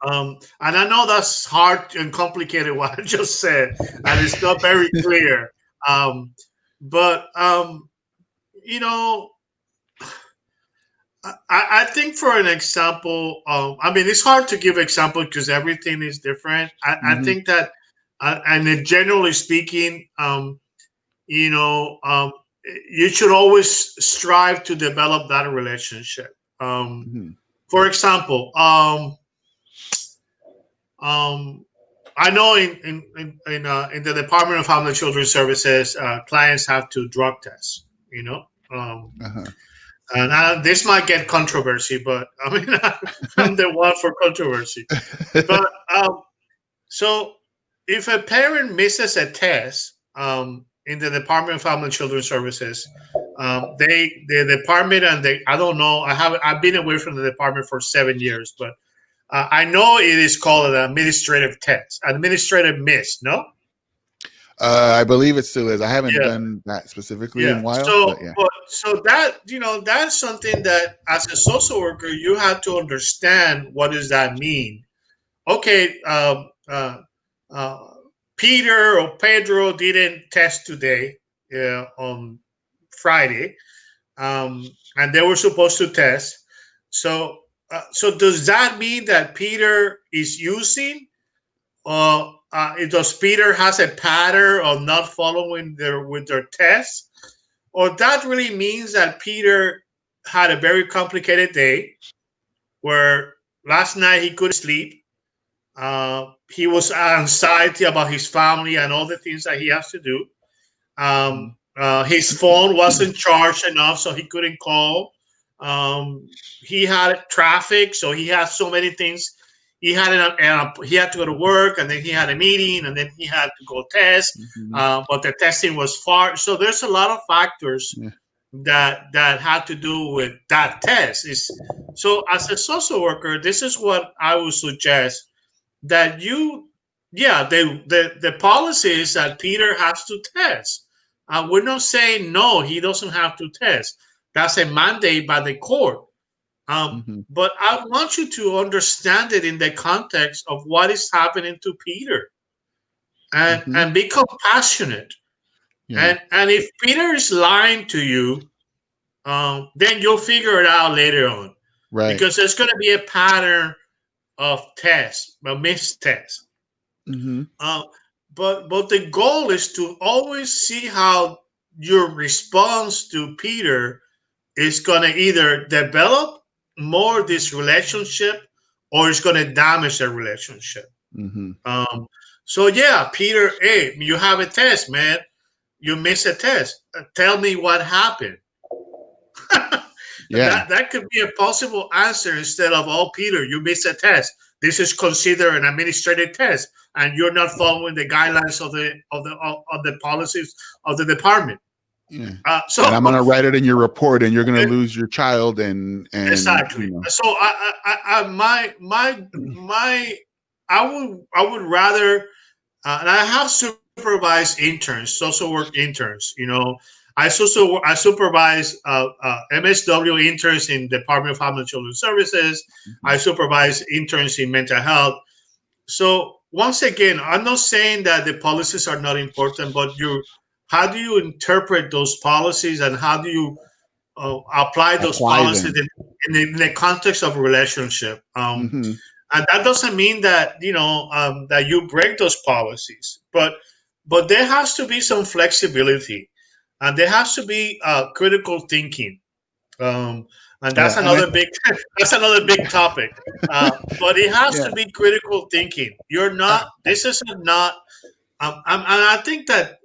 And I know that's hard and complicated what I just said, and it's not very clear. But you know, I think, for an example, I mean, it's hard to give example because everything is different. I think that, and then generally speaking, you know, you should always strive to develop that relationship. For example, I know in the Department of Family and Children's Services, clients have to drug test. Uh-huh. And this might get controversy, but I mean, I'm the one for controversy. But so if a parent misses a test in the Department of Family and Children's Services, the department I don't know. I've been away from the department for 7 years, but I know it is called an administrative test, administrative miss. No. I believe it still is. I haven't Yeah. done that specifically in a while. So, but yeah. so that that's something that as a social worker you have to understand. What does that mean? Okay, Peter or Pedro didn't test today on Friday, and they were supposed to test. So, does that mean that Peter is using? Does Peter has a pattern of not following their tests, or that really means that Peter had a very complicated day, where last night he couldn't sleep. He was anxiety about his family and all the things that he has to do. His phone wasn't charged enough, so he couldn't call. He had traffic, so he had so many things. He had he had to go to work, and then he had a meeting, and then he had to go test. But the testing was far. So there's a lot of factors that had to do with that test. So as a social worker, this is what I would suggest. That the policy is that Peter has to test. We're not saying no, he doesn't have to test. That's a mandate by the court. But I want you to understand it in the context of what is happening to Peter, and be compassionate. And if Peter is lying to you, then you'll figure it out later on, right? Because there's going to be a pattern of tests, a missed test. But the goal is to always see how your response to Peter is going to either develop more this relationship, or it's going to damage the relationship. So yeah, Peter, hey, you have a test, man. You missed a test. Tell me what happened. That could be a possible answer instead of, oh, Peter, you missed a test. This is considered an administrative test, and you're not following the guidelines of the policies of the department. So and I'm going to write it in your report, and you're going to lose your child. And exactly. So I would rather, and I have supervised interns, social work interns. I supervise MSW interns in Department of Family and Children's Services. I supervise interns in mental health. So once again, I'm not saying that the policies are not important, but how do you interpret those policies, and how do you apply those policies in the context of a relationship? And that doesn't mean that that you break those policies, but there has to be some flexibility. And there has to be critical thinking, and that's another big topic. But it has to be critical thinking. This is not. And I think that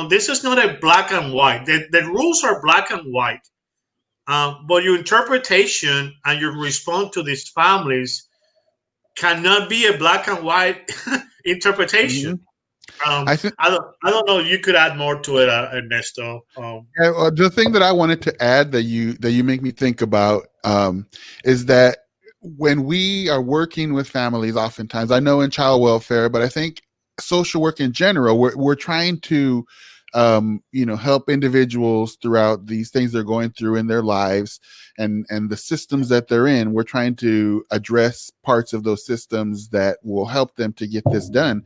this is not a black and white. The rules are black and white, but your interpretation and your response to these families cannot be a black and white interpretation. I don't know. You could add more to it, Ernesto. The thing that I wanted to add that you make me think about is that when we are working with families, oftentimes, I know in child welfare, but I think social work in general, we're trying to help individuals throughout these things they're going through in their lives, and the systems that they're in. We're trying to address parts of those systems that will help them to get this done.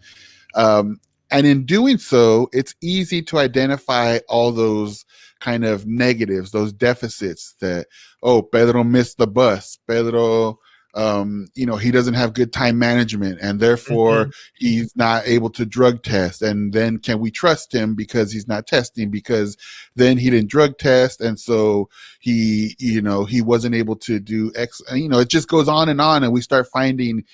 And in doing so, it's easy to identify all those kind of negatives, those deficits that, oh, Pedro missed the bus. Pedro, he doesn't have good time management, and therefore he's not able to drug test. And then can we trust him because he's not testing, because then he didn't drug test. And so he wasn't able to do X, it just goes on, and we start finding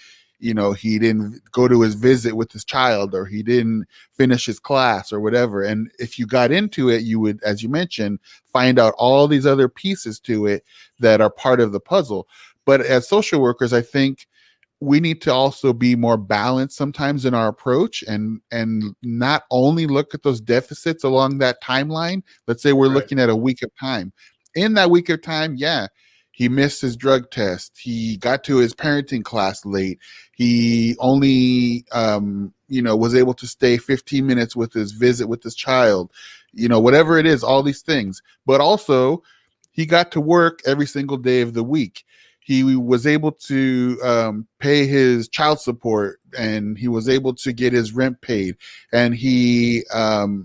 he didn't go to his visit with his child, or he didn't finish his class or whatever. And if you got into it, you would, as you mentioned, find out all these other pieces to it that are part of the puzzle. But as social workers, I think we need to also be more balanced sometimes in our approach, and not only look at those deficits along that timeline. Let's say we're looking at a week of time. In that week of time, yeah, he missed his drug test. He got to his parenting class late. He only, was able to stay 15 minutes with his visit with his child, whatever it is, all these things. But also, he got to work every single day of the week. He was able to pay his child support, and he was able to get his rent paid. And he,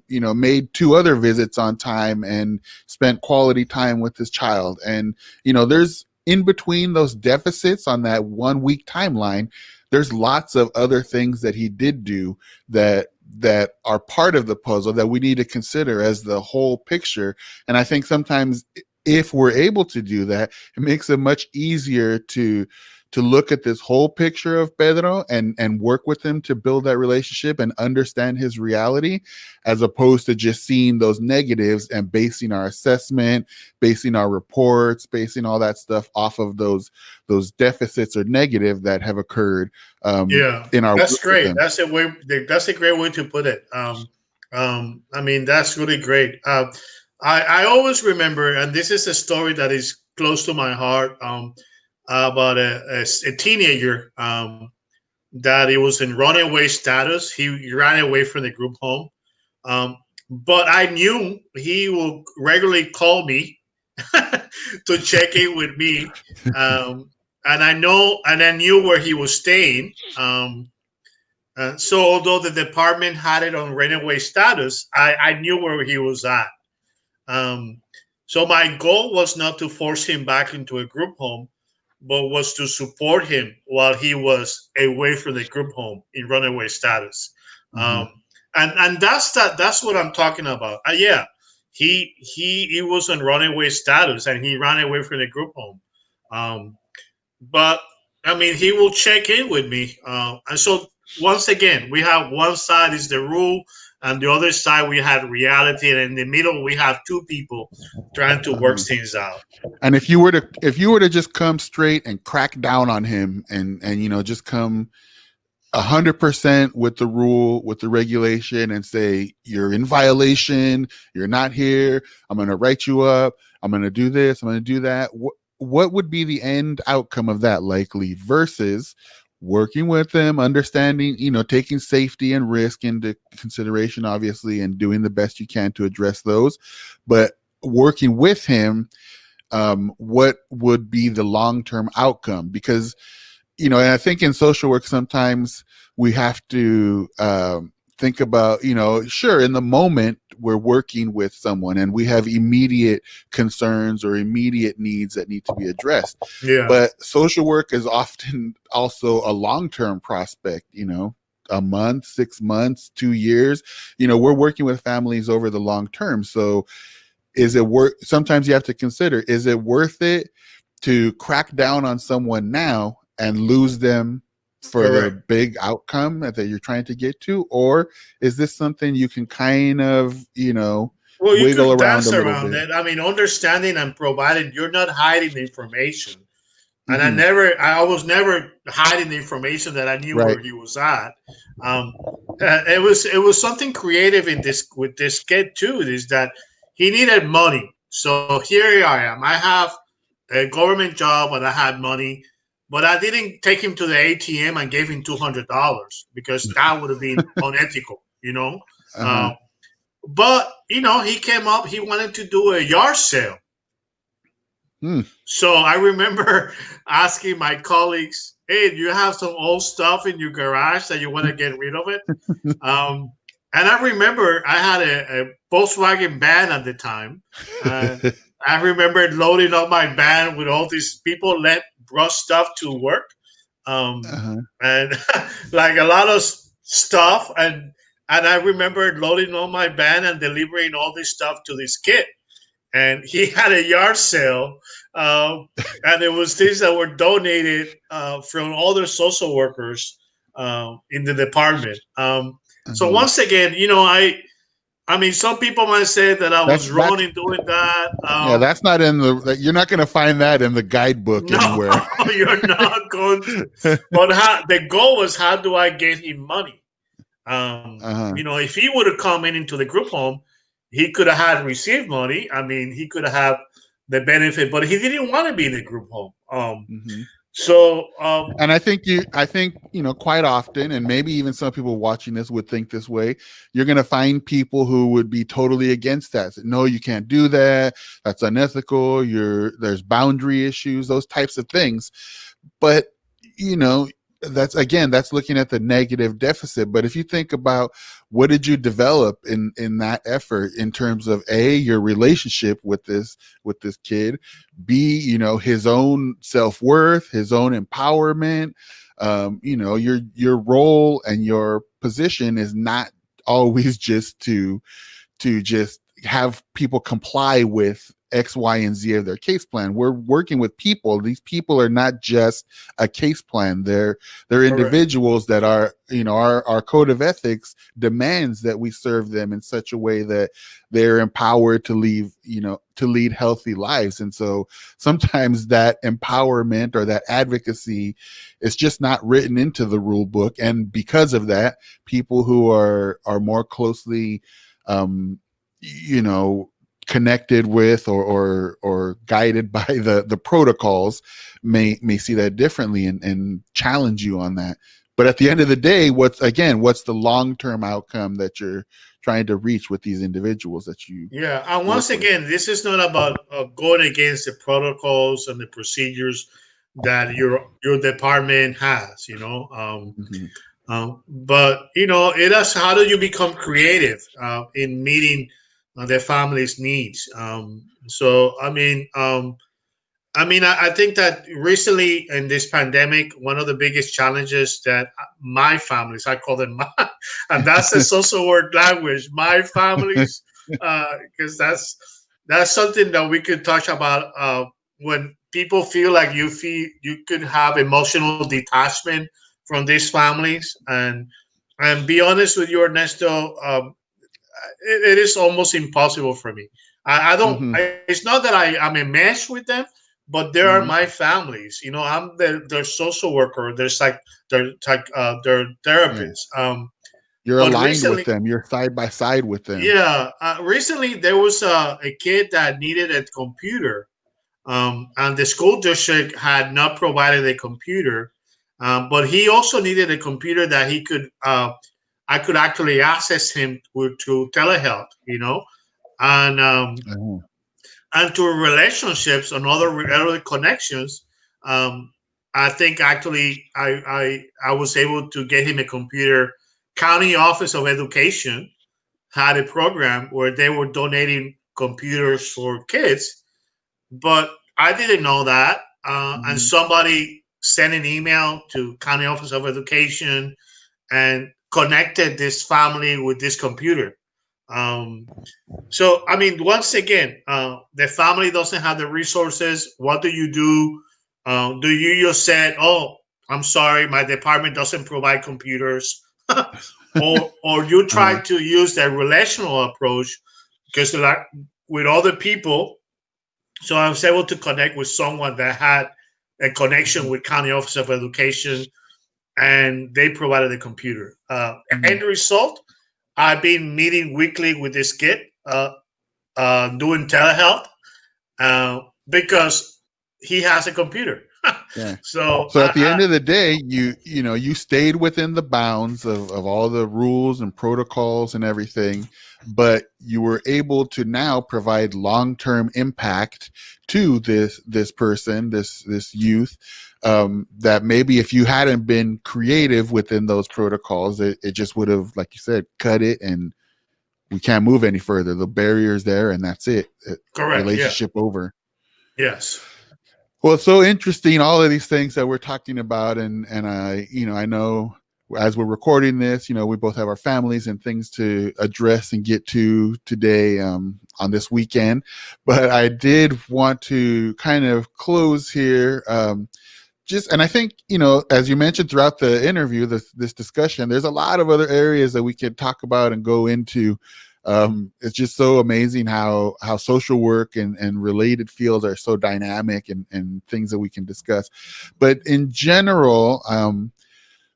made 2 other visits on time and spent quality time with his child. And, there's in between those deficits on that 1 week timeline, there's lots of other things that he did do that are part of the puzzle that we need to consider as the whole picture. And I think sometimes, if we're able to do that, it makes it much easier to look at this whole picture of Pedro and work with him to build that relationship and understand his reality, as opposed to just seeing those negatives and basing our assessment, basing our reports, basing all that stuff off of those deficits or negative that have occurred. In our that's great. That's a great way to put it. That's really great. I always remember, and this is a story that is close to my heart, about a teenager that he was in runaway status. He ran away from the group home. But I knew he would regularly call me to check in with me. And I knew where he was staying. So although the department had it on runaway status, I knew where he was at. So my goal was not to force him back into a group home, but was to support him while he was away from the group home in runaway status. Mm-hmm. And that's what I'm talking about. He was on runaway status, and he ran away from the group home. But he will check in with me. And so once again, we have one side is the rule, and the other side we have reality, and in the middle we have 2 people trying to work things out. And if you were to just come straight and crack down on him, and just come 100% with the rule, with the regulation, and say you're in violation, you're not here, I'm going to write you up, I'm going to do this, I'm going to do that, what would be the end outcome of that likely, versus working with them, understanding, taking safety and risk into consideration, obviously, and doing the best you can to address those, but working with him, what would be the long-term outcome? Because, and I think in social work, sometimes we have to think about, sure, in the moment we're working with someone and we have immediate concerns or immediate needs that need to be addressed. Yeah. But social work is often also a long-term prospect, a month, 6 months, 2 years, we're working with families over the long term. So is it sometimes you have to consider, is it worth it to crack down on someone now and lose them for the big outcome that you're trying to get to? Or is this something you can kind of, wiggle around a little bit? Understanding and providing, you're not hiding the information. And mm-hmm. I was never hiding the information that I knew where he was at. It was something creative with this kid too, is that he needed money. So here I am. I have a government job and I had money, but I didn't take him to the ATM and gave him $200 because that would have been unethical, Uh-huh. But, he came up, he wanted to do a yard sale. So I remember asking my colleagues, hey, do you have some old stuff in your garage that you want to get rid of it? And I remember I had a Volkswagen van at the time. I remember loading up my van with all these people brought stuff to work. And like a lot of stuff. And I remember loading on my van and delivering all this stuff to this kid. And he had a yard sale, And it was things that were donated from other social workers in the department. So Mhm. once again, I mean, some people might say that I was wrong That's in doing that. yeah, that's not in you're not going to find that in the guidebook No, anywhere. you're not going to. But the goal was, how do I get him money? Uh-huh. If he would have come into the group home, he could have had received money. I mean, he could have the benefit, but he didn't want to be in the group home. Mhm. So And I think quite often, and maybe even some people watching this would think this way, you're going to find people who would be totally against that. Say, no, you can't do that. That's unethical. There's boundary issues, those types of things. But, that's looking at the negative deficit. But if you think about what did you develop in that effort in terms of A, your relationship with this kid, B, his own self-worth, his own empowerment, your role and your position is not always just to just have people comply with X, Y, and Z of their case plan. We're working with people. These people are not just a case plan. They're individuals that are, our code of ethics demands that we serve them in such a way that they're empowered to lead healthy lives. And so sometimes that empowerment or that advocacy is just not written into the rule book. And because of that, people who are more closely connected with or guided by the protocols may see that differently and challenge you on that. But at the end of the day, what's the long-term outcome that you're trying to reach with these individuals that you and once again, this is not about going against the protocols and the procedures that your department has, but it is, how do you become creative in meeting their family's needs? So I think that recently in this pandemic, one of the biggest challenges that my families, I call them my, and that's the social work language, my families, because that's something that we could touch about when people feel like you could have emotional detachment from these families, and be honest with you, Ernesto, it is almost impossible for me. I don't. Mm-hmm. It's not that I'm enmeshed with them, but they are my families. I'm their social worker. Their therapist. You're But aligned with recently, them. You're side by side with them. yeah, recently there was a kid that needed a computer, and the school district had not provided a computer, but he also needed a computer that he could. I could actually access him through telehealth, and Uh-huh. and to relationships and other connections. Um, I think actually I was able to get him a computer. County Office of Education had a program where they were donating computers for kids, but I didn't know that. And somebody sent an email to County Office of Education and connected this family with this computer. So, once again, the family doesn't have the resources. What do you do? Do you just say, "Oh, I'm sorry, my department doesn't provide computers," or you try to use that relational approach? Because like with other people, so I was able to connect with someone that had a connection with County Office of Education, and they provided a computer. End result, I've been meeting weekly with this kid, doing telehealth, because he has a computer. Yeah. So So at the end of the day, you stayed within the bounds of all the rules and protocols and everything, but you were able to now provide long-term impact to this person, this youth, that maybe if you hadn't been creative within those protocols, it just would have, like you said, cut it, and we can't move any further. The barrier's there, and that's it. correct. Yeah. Relationship over. Yes. Well, it's so interesting, all of these things that we're talking about, and I know as we're recording this, we both have our families and things to address and get to today on this weekend. But I did want to kind of close here. And I think, as you mentioned throughout the interview, this discussion, there's a lot of other areas that we could talk about and go into. It's just so amazing how social work and related fields are so dynamic and things that we can discuss. But in general,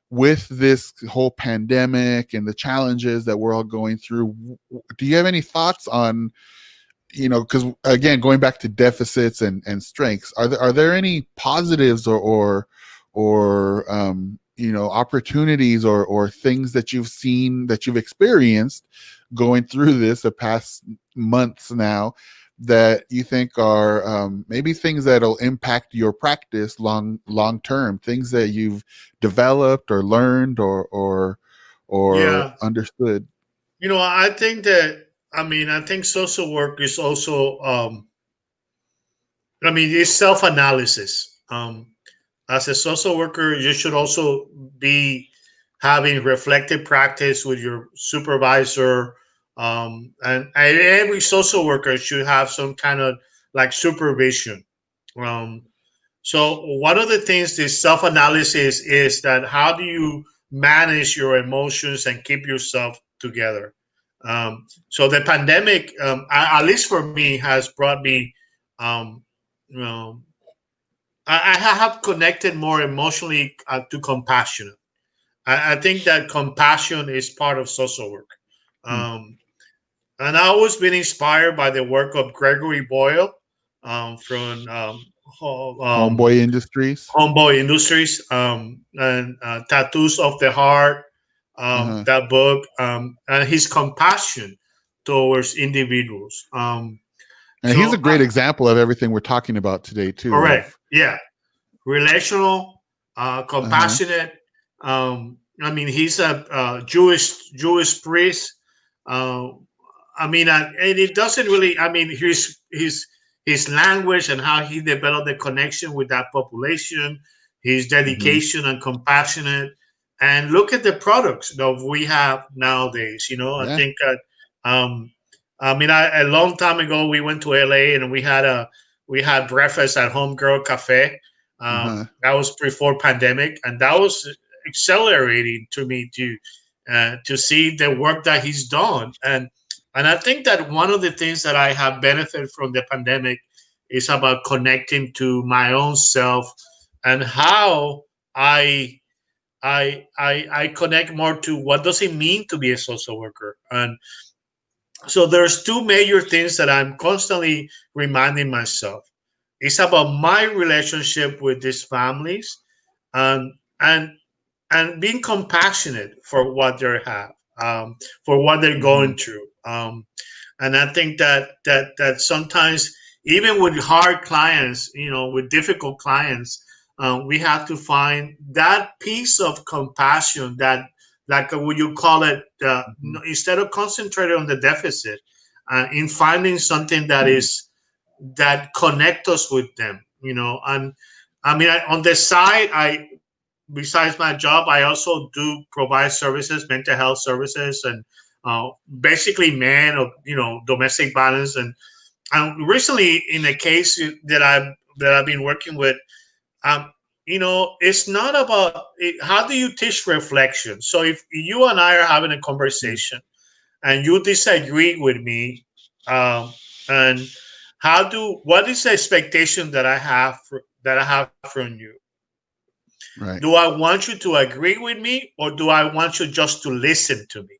with this whole pandemic and the challenges that we're all going through, do you have any thoughts on, because again, going back to deficits and strengths, are there any positives or opportunities or things that you've seen, that you've experienced going through this the past months now, that you think are maybe things that'll impact your practice long term, things that you've developed or learned or understood? I think I think social work is also it's self-analysis. As a social worker, you should also be having reflective practice with your supervisor. And every social worker should have some kind of like supervision. So one of the things this self-analysis is that how do you manage your emotions and keep yourself together? So the pandemic, at least for me, has brought me, I have connected more emotionally to compassion. I think that compassion is part of social work. And I always been inspired by the work of Gregory Boyle from Homeboy Industries. Homeboy Industries and Tattoos of the Heart, that book, and his compassion towards individuals. And he's a great example of everything we're talking about today, too. Correct. Yeah. Relational, compassionate. He's a Jewish priest. And it doesn't really. His language and how he developed the connection with that population, his dedication and compassionate, and look at the products that we have nowadays. I think a long time ago we went to LA and we had breakfast at Homegirl Cafe. That was before pandemic, and that was accelerating to me to see the work that he's done. And I think that one of the things that I have benefited from the pandemic is about connecting to my own self and how I connect more to what does it mean to be a social worker. And so there's two major things that I'm constantly reminding myself. It's about my relationship with these families and being compassionate for what they have, for what they're going through. And I think that sometimes, even with hard clients, with difficult clients, we have to find that piece of compassion that, like what you call it, instead of concentrating on the deficit, in finding something that connect us with them, And on the side, besides my job, I also do provide services, mental health services, and basically men of domestic violence. And recently, in a case that I've been working with, it's not about how do you teach reflection. So if you and I are having a conversation and you disagree with me, and what is the expectation that I have from you? Right. Do I want you to agree with me, or do I want you just to listen to me?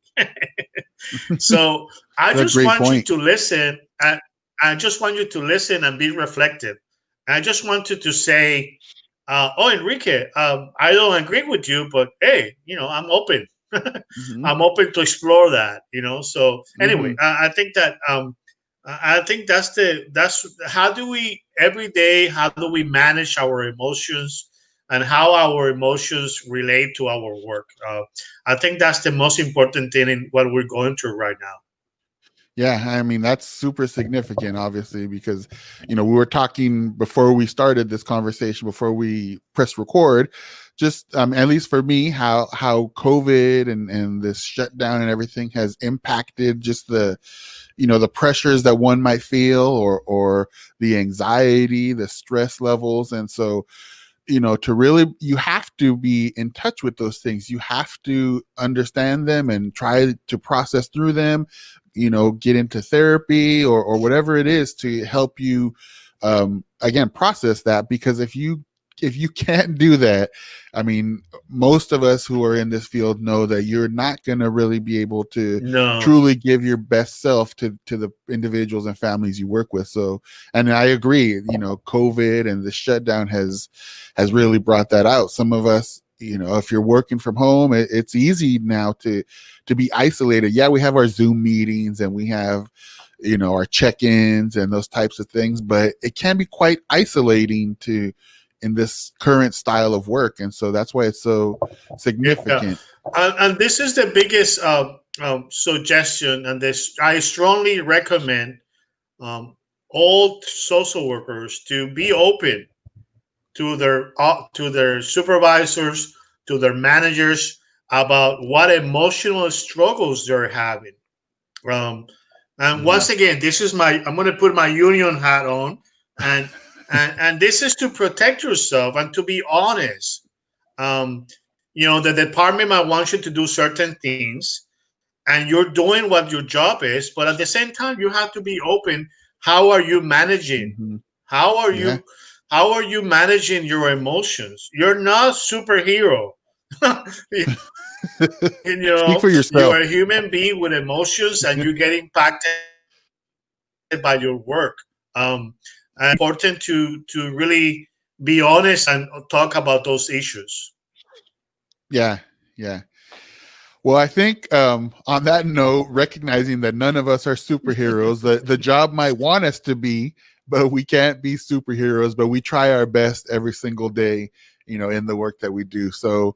So I just want you to listen. I just want you to listen and be reflective. I just want you to say, "Oh, Enrique, I don't agree with you, but hey, I'm open. I'm open to explore that." So anyway, I think that that's how do we every day? How do we manage our emotions? And how our emotions relate to our work. I think that's the most important thing in what we're going through right now. Yeah, that's super significant, obviously, because, we were talking before we started this conversation, before we press record, just at least for me, how COVID and this shutdown and everything has impacted just the the pressures that one might feel, or the anxiety, the stress levels. And so to really, you have to be in touch with those things. You have to understand them and try to process through them, get into therapy or whatever it is to help you, again, process that. Because if you can't do that, I mean, most of us who are in this field know that you're not going to really be able to truly give your best self to the individuals and families you work with. So, and I agree, COVID and the shutdown has really brought that out. Some of us, if you're working from home, it's easy now to be isolated. Yeah, we have our Zoom meetings and we have, our check-ins and those types of things, but it can be quite isolating in this current style of work. And so that's why it's so significant. Yeah. And this is the biggest suggestion. And I strongly recommend all social workers to be open to their supervisors, to their managers, about what emotional struggles they're having. And once again, I'm going to put my union hat on, and this is to protect yourself and to be honest. The department might want you to do certain things, and you're doing what your job is, but at the same time, you have to be open. How are you managing? Mm-hmm. How are you managing your emotions? You're not superhero. Speak for yourself. You're a human being with emotions, and you get impacted by your work. And important to really be honest and talk about those issues. Yeah. Well, I think on that note, recognizing that none of us are superheroes, the job might want us to be, but we can't be superheroes, but we try our best every single day, in the work that we do. So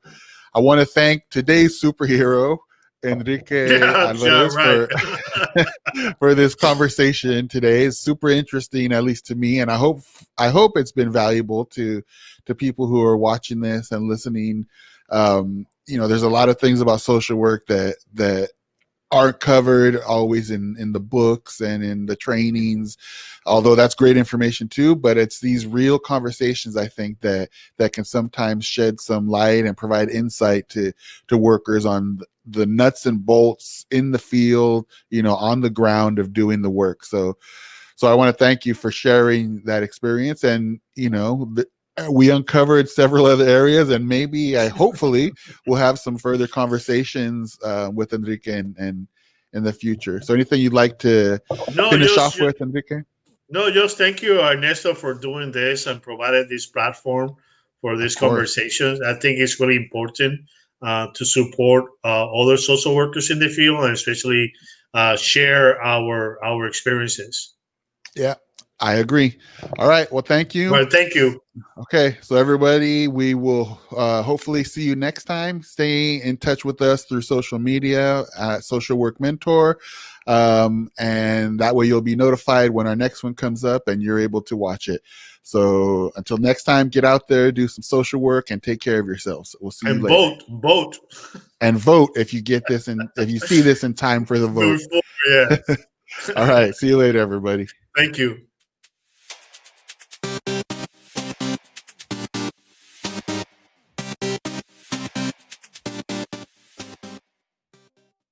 I want to thank today's superhero, Enrique Alvarez, for this conversation today. It's super interesting, at least to me, and I hope it's been valuable to people who are watching this and listening. There's a lot of things about social work that aren't covered always in the books and in the trainings, although that's great information too. But it's these real conversations, I think, that can sometimes shed some light and provide insight to workers on the nuts and bolts in the field, on the ground of doing the work. So I want to thank you for sharing that experience. And, we uncovered several other areas, and hopefully we'll have some further conversations with Enrique and in the future. So anything you'd like to finish off with, Enrique? No, just thank you, Ernesto, for doing this and provided this platform for these conversations. I think it's really important to support other social workers in the field, and especially share our experiences. Yeah, I agree. All right. Well, thank you. Well, thank you. Okay. So everybody, we will hopefully see you next time. Stay in touch with us through social media at Social Work Mentor. And that way you'll be notified when our next one comes up and you're able to watch it. So until next time, get out there, do some social work, and take care of yourselves. We'll see you later. Vote. And vote if you get this and if you see this in time for the vote. Yeah. All right. See you later, everybody. Thank you.